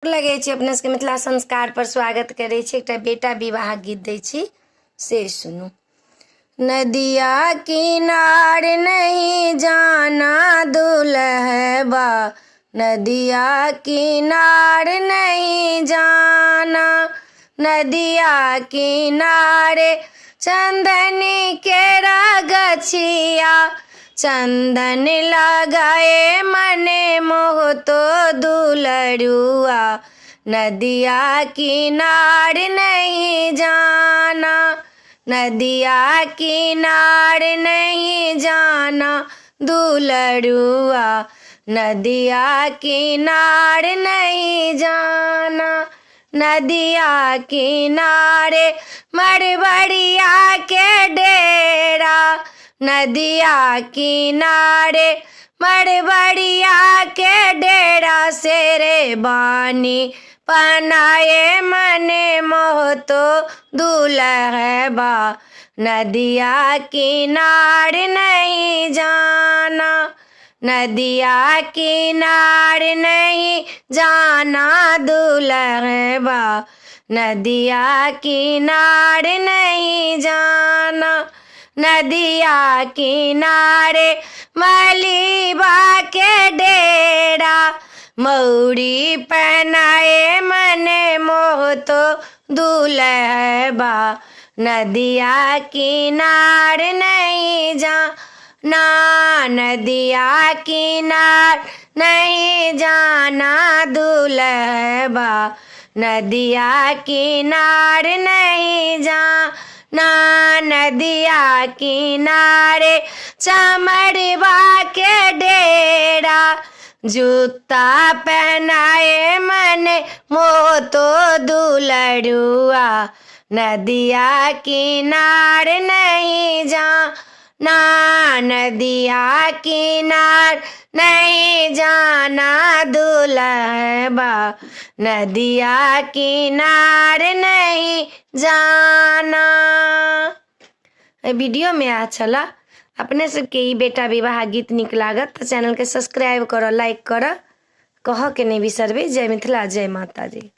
लगे छी अपने सबके मिथिला संस्कार पर स्वागत करे छी। एक बेटा विवाह गीत दै छी, से सुनू। नदिया किनार नहीं जाना दुल्हबा, नदिया किनार नहीं जाना, नदिया किनारे चंदनी के गछिया, चंदन लगाए मने मोह तो दुलरुआ, नदिया किनार नहीं जाना, नदिया किनार नहीं जाना दुलरुआ, नदिया किनार नहीं जाना, नदिया किनारे मरबड़िया के डेरा, नदिया किनारे मरबड़िया के डेरा, शेरे बानी पनाए मने मोह तो दुल्हबा, नदिया किनार नहीं जाना, नदिया किनार नहीं जाना दुल्हबा, नदिया किनार नहीं जाना, नदिया किनारे मलीबा के डेरा, मौरी पहनाए मने मोह तो दुल्हबा, नदिया किनार नहीं जाना, नदिया किनार नहीं जाना दुल्हबा, नदिया किनार नहीं जाना, नदिया किनारे चमड़वा के डेरा, जूता पहनाए मने मोह तो दुलरुआ, नदिया किनार नहीं जाना, नदिया किनार नहीं जाना दुल्हबा, नदिया किनार नहीं जाना। वीडियो में अच्छा ला अपने सबके ई बेटा विवाह गीत निक लागत तो चैनल के सब्सक्राइब करो, लाइक करो, कह के नहीं बिसरबे। जय मिथिला, जय माता दी।